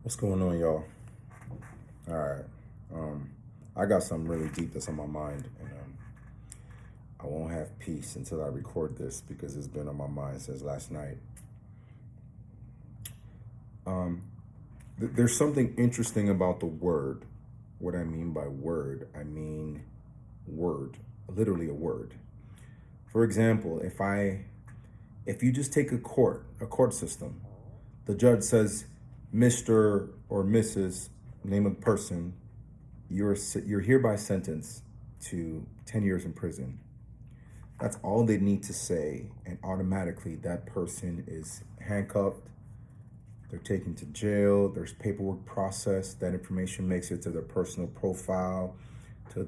What's going on, y'all? All right. I got something really deep that's on my mind, and I won't have peace until I record this because it's been on my mind since last night. There's something interesting about the word. What I mean by word, I mean word, literally a word. For example, if you just take a court system, the judge says, Mr. or Mrs. name of person, you're hereby sentenced to 10 years in prison. That's all they need to say, and automatically that person is handcuffed. They're taken to jail. There's paperwork processed. That information makes it to their personal profile, to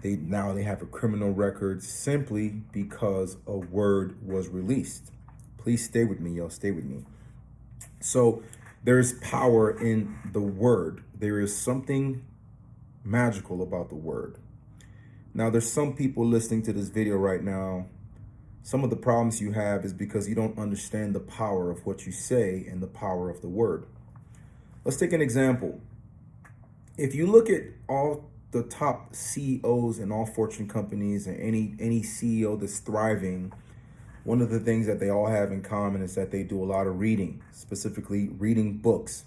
they have a criminal record simply because a word was released. Please stay with me, y'all. Stay with me. So there's power in the word. There is something magical about the word. Now, there's some people listening to this video right now. Some of the problems you have is because you don't understand the power of what you say and the power of the word. Let's take an example. If you look at all the top CEOs in all Fortune companies and any CEO that's thriving, one of the things that they all have in common is that they do a lot of reading, specifically reading books.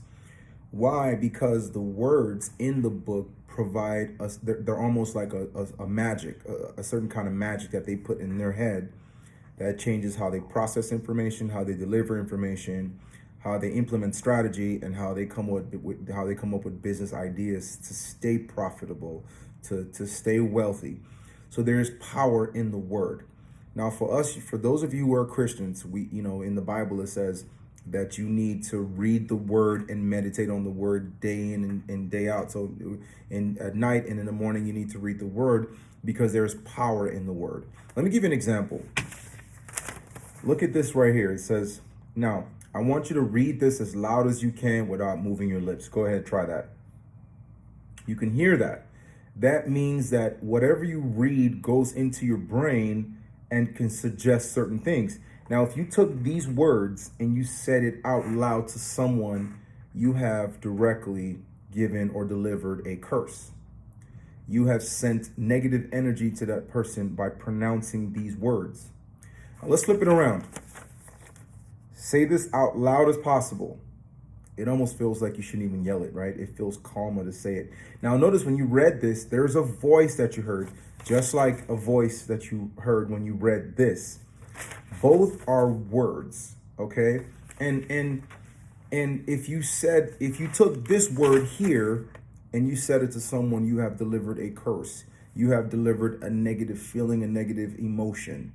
Why? Because the words in the book provide us, they're almost like a magic, a certain kind of magic that they put in their head that changes how they process information, how they deliver information, how they implement strategy, and how they come up with business ideas to stay profitable, to stay wealthy. So there is power in the word. Now, for those of you who are Christians, in the Bible it says that you need to read the word and meditate on the word day in and day out. So at night and in the morning, you need to read the word because there's power in the word. Let me give you an example. Look at this right here. It says, now, I want you to read this as loud as you can without moving your lips. Go ahead, try that. You can hear that. That means that whatever you read goes into your brain and can suggest certain things. Now, if you took these words and you said it out loud to someone, you have directly given or delivered a curse. You have sent negative energy to that person by pronouncing these words. Now, let's flip it around. Say this out loud as possible. It almost feels like you shouldn't even yell it, right? It feels calmer to say it. Now, notice when you read this, there's a voice that you heard, just like a voice that you heard when you read this. Both are words, okay? And if you took this word here and you said it to someone, you have delivered a curse. You have delivered a negative feeling, a negative emotion.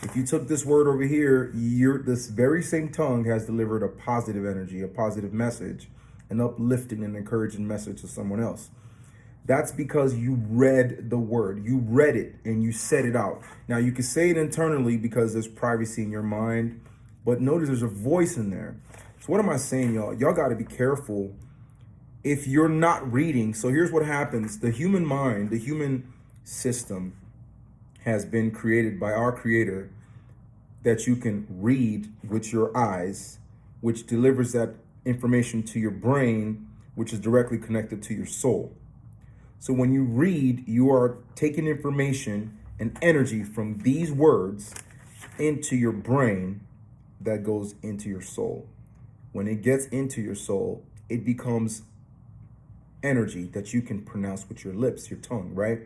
If you took this word over here, this very same tongue has delivered a positive energy, a positive message, an uplifting and encouraging message to someone else. That's because you read the word. You read it and you said it out. Now, you can say it internally because there's privacy in your mind, but notice there's a voice in there. So what am I saying, y'all? Y'all got to be careful if you're not reading. So here's what happens. The human mind, the human system has been created by our creator that you can read with your eyes, which delivers that information to your brain, which is directly connected to your soul. So when you read, you are taking information and energy from these words into your brain that goes into your soul. When it gets into your soul, it becomes energy that you can pronounce with your lips, your tongue, right?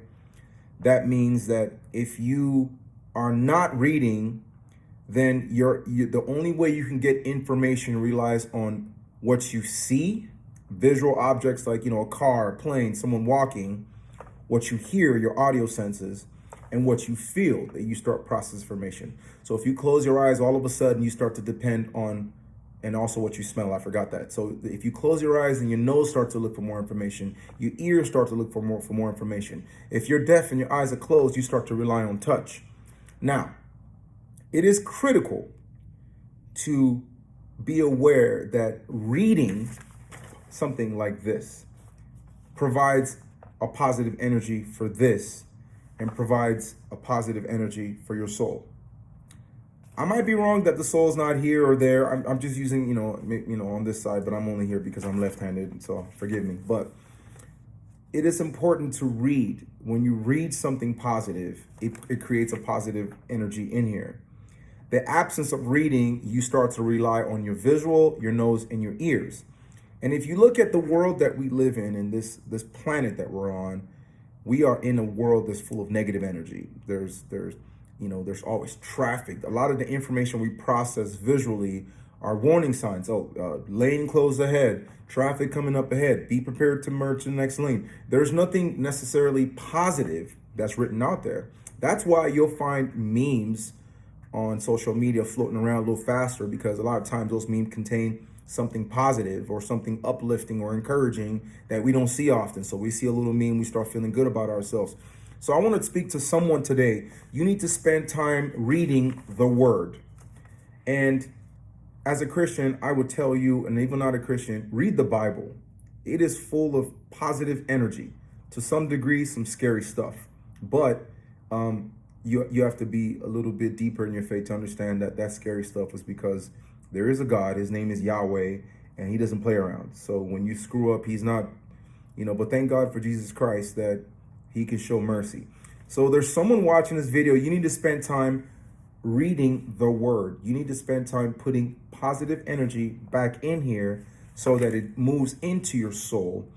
That means that if you are not reading, then the only way you can get information relies on what you see, visual objects like, a car, a plane, someone walking, what you hear, your audio senses, and what you feel, that you start processing information. So if you close your eyes, all of a sudden you start to depend on, and also what you smell, I forgot that. So if you close your eyes and your nose starts to look for more information, your ears start to look for more information. If you're deaf and your eyes are closed, you start to rely on touch. Now, it is critical to be aware that reading something like this provides a positive energy for this and provides a positive energy for your soul. I might be wrong that the soul's not here or there. I'm just using, on this side, but I'm only here because I'm left-handed, so forgive me. But it is important to read. When you read something positive, it creates a positive energy in here. The absence of reading, you start to rely on your visual, your nose, and your ears. And if you look at the world that we live in and this planet that we're on, we are in a world that's full of negative energy. There's always traffic. A lot of the information we process visually are warning signs. Lane closed ahead, traffic coming up ahead, be prepared to merge the next lane. There's nothing necessarily positive that's written out there. That's why you'll find memes on social media floating around a little faster, because a lot of times those memes contain something positive or something uplifting or encouraging that we don't see often. So we see a little meme, we start feeling good about ourselves. So I want to speak to someone today. You need to spend time reading the word. And as a Christian, I would tell you, and even not a Christian, read the Bible. It is full of positive energy. To some degree, some scary stuff. But you have to be a little bit deeper in your faith to understand that scary stuff is because there is a God. His name is Yahweh, and he doesn't play around. So when you screw up, he's not, but thank God for Jesus Christ that he can show mercy. So there's someone watching this video. You need to spend time reading the word. You need to spend time putting positive energy back in here so that it moves into your soul.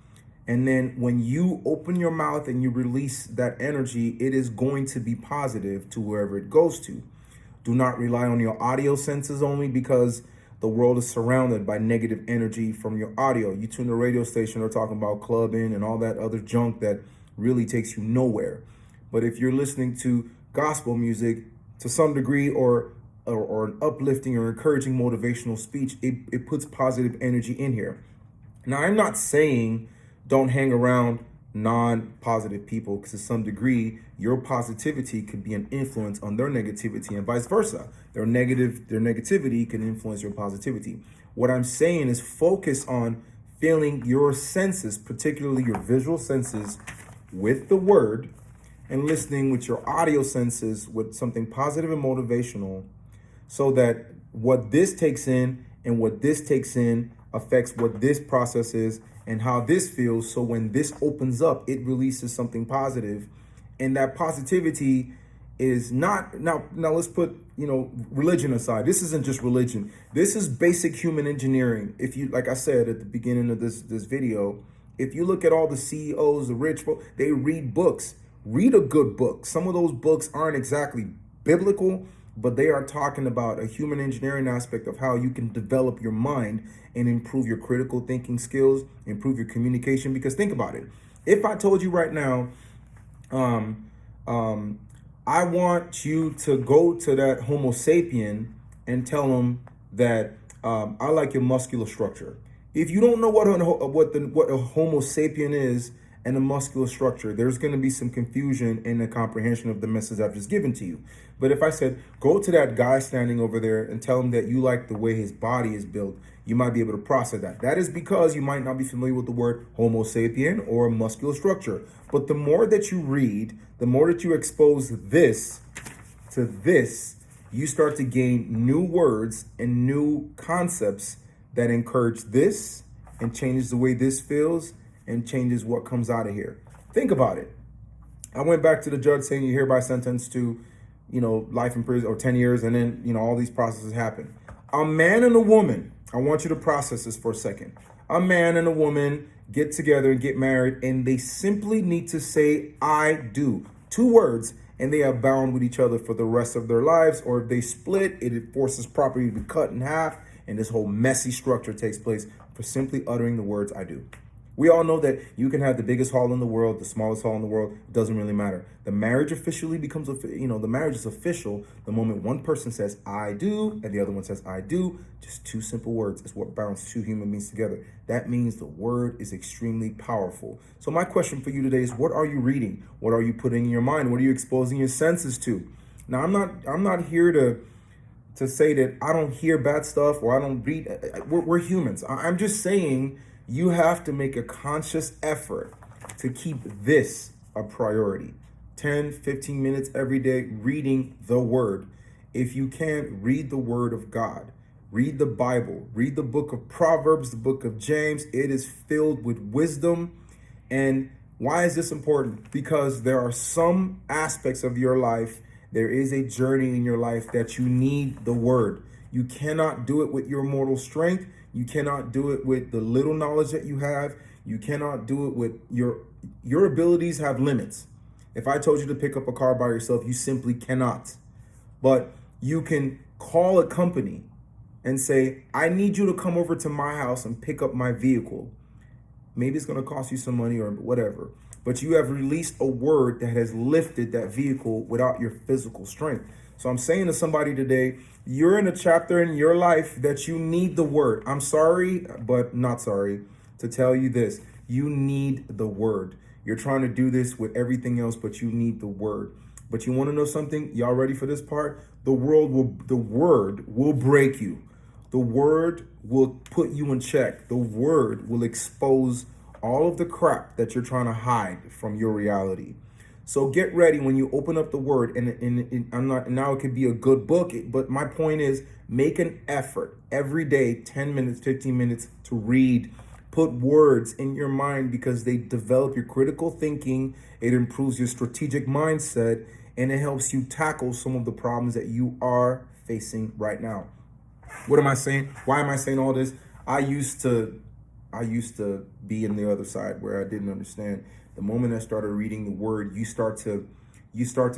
And then when you open your mouth and you release that energy, it is going to be positive to wherever it goes to. Do not rely on your audio senses only, because the world is surrounded by negative energy from your audio. You tune the radio station, they're talking about clubbing and all that other junk that really takes you nowhere. But if you're listening to gospel music to some degree, or an uplifting or encouraging motivational speech, it puts positive energy in here. Now, I'm not saying don't hang around non-positive people, because to some degree, your positivity could be an influence on their negativity, and vice versa. Their negativity can influence your positivity. What I'm saying is focus on filling your senses, particularly your visual senses, with the word, and listening with your audio senses with something positive and motivational, so that what this takes in and what this takes in affects what this process is and how this feels. So when this opens up, it releases something positive. And that positivity is not, now let's put, religion aside. This isn't just religion. This is basic human engineering. If you, like I said at the beginning of this video, if you look at all the CEOs, the rich folk, they read books. Read a good book. Some of those books aren't exactly biblical, but they are talking about a human engineering aspect of how you can develop your mind and improve your critical thinking skills, improve your communication. Because think about it. If I told you right now, I want you to go to that Homo sapien and tell him that I like your muscular structure. If you don't know what a Homo sapien is and the muscular structure, there's going to be some confusion in the comprehension of the message I've just given to you. But if I said, go to that guy standing over there and tell him that you like the way his body is built, you might be able to process that. That is because you might not be familiar with the word Homo sapien or muscular structure. But the more that you read, the more that you expose this to this, you start to gain new words and new concepts that encourage this and changes the way this feels and changes what comes out of here. Think about it. I went back to the judge saying you're hereby sentenced to, life in prison or 10 years, and then, all these processes happen. A man and a woman, I want you to process this for a second. A man and a woman get together and get married, and they simply need to say, I do. 2 words, and they are bound with each other for the rest of their lives. Or if they split, it forces property to be cut in half, and this whole messy structure takes place for simply uttering the words, I do. We all know that you can have the biggest hall in the world, the smallest hall in the world. It doesn't really matter. The marriage officially becomes, the marriage is official the moment one person says, I do, and the other one says, I do. Just 2 simple words is what binds 2 human beings together. That means the word is extremely powerful. So my question for you today is, what are you reading? What are you putting in your mind? What are you exposing your senses to? Now, I'm not here to say that I don't hear bad stuff or I don't read. We're humans. I'm just saying, you have to make a conscious effort to keep this a priority. 10, 15 minutes every day reading the word. If you can't read the word of God, read the Bible, read the book of Proverbs, the book of James. It is filled with wisdom. And why is this important? Because there are some aspects of your life, there is a journey in your life that you need the word. You cannot do it with your mortal strength. You cannot do it with the little knowledge that you have. You cannot do it with your abilities have limits. If I told you to pick up a car by yourself, you simply cannot. But you can call a company and say, I need you to come over to my house and pick up my vehicle. Maybe it's going to cost you some money or whatever, but you have released a word that has lifted that vehicle without your physical strength. So I'm saying to somebody today, you're in a chapter in your life that you need the word. I'm sorry, but not sorry to tell you this. You need the word. You're trying to do this with everything else, but you need the word. But you want to know something? Y'all ready for this part? The word will break you. The word will put you in check. The word will expose all of the crap that you're trying to hide from your reality. So get ready when you open up the word, and I'm not, now it could be a good book, but my point is make an effort every day, 10 minutes, 15 minutes to read. Put words in your mind because they develop your critical thinking. It improves your strategic mindset, and it helps you tackle some of the problems that you are facing right now. What am I saying? Why am I saying all this? I used to be in the other side where I didn't understand. The moment I started reading the word, you start to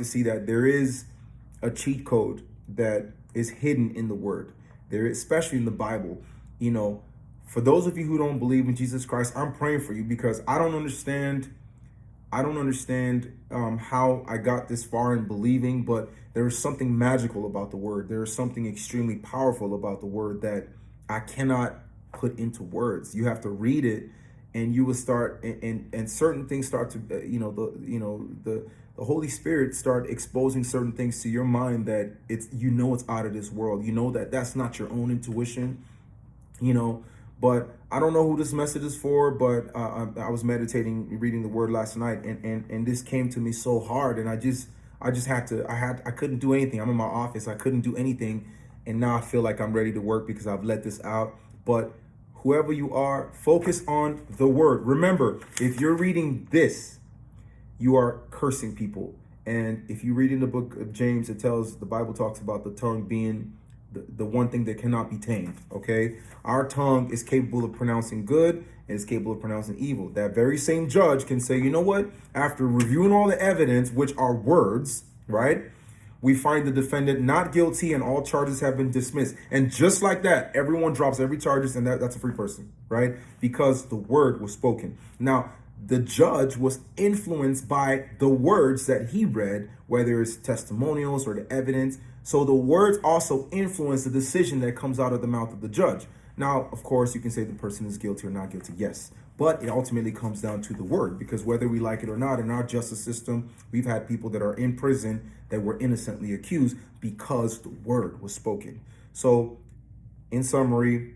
see that there is a cheat code that is hidden in the word. There, especially in the Bible. You know, for those of you who don't believe in Jesus Christ, I'm praying for you because I don't understand how I got this far in believing, but there is something magical about the word. There is something extremely powerful about the word that I cannot put into words. You have to read it, and you will start, and certain things start to, the Holy Spirit start exposing certain things to your mind that it's out of this world. You know that that's not your own intuition, But I don't know who this message is for, but I was meditating, reading the word last night, and this came to me so hard, and I couldn't do anything. I'm in my office, I couldn't do anything, and now I feel like I'm ready to work because I've let this out. But whoever you are, focus on the word. Remember, if you're reading this, you are cursing people. And if you read in the book of James, the Bible talks about the tongue being the one thing that cannot be tamed, okay? Our tongue is capable of pronouncing good and is capable of pronouncing evil. That very same judge can say, you know what? After reviewing all the evidence, which are words, right? We find the defendant not guilty and all charges have been dismissed. And just like that, everyone drops every charges and that's a free person, right? Because the word was spoken. Now, the judge was influenced by the words that he read, whether it's testimonials or the evidence. So the words also influence the decision that comes out of the mouth of the judge. Now, of course, you can say the person is guilty or not guilty, yes. But it ultimately comes down to the word, because whether we like it or not, in our justice system, we've had people that are in prison that were innocently accused because the word was spoken. So, in summary,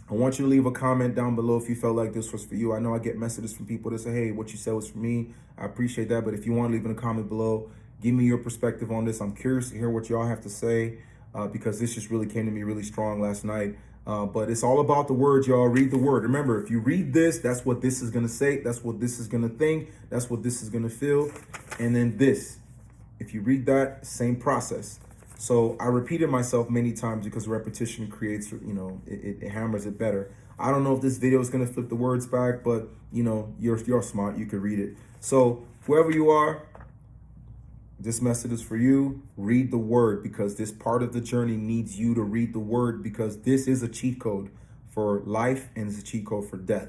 I want you to leave a comment down below if you felt like this was for you. I know I get messages from people that say, hey, what you said was for me. I appreciate that. But if you want to leave in a comment below, give me your perspective on this. I'm curious to hear what y'all have to say because this just really came to me really strong last night. But it's all about the word, y'all. Read the word. Remember, if you read this, that's what this is going to say. That's what this is going to think. That's what this is going to feel. And then this, if you read that, same process. So I repeated myself many times because repetition creates, it hammers it better. I don't know if this video is going to flip the words back, but you're smart. You could read it. So whoever you are, this message is for you. Read the word, because this part of the journey needs you to read the word, because this is a cheat code for life and it's a cheat code for death.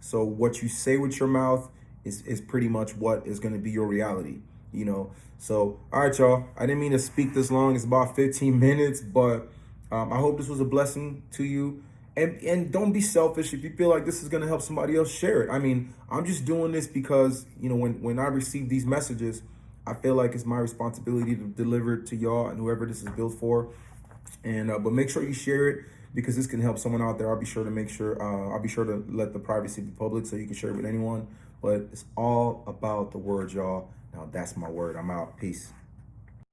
So what you say with your mouth is pretty much what is going to be your reality, So, all right, y'all. I didn't mean to speak this long. It's about 15 minutes, but I hope this was a blessing to you. And don't be selfish. If you feel like this is going to help somebody else, share it. I mean, I'm just doing this because, when I receive these messages, I feel like it's my responsibility to deliver it to y'all and whoever this is built for. And but make sure you share it, because this can help someone out there. I'll be sure to let the privacy be public so you can share it with anyone. But it's all about the word, y'all. Now that's my word. I'm out. Peace.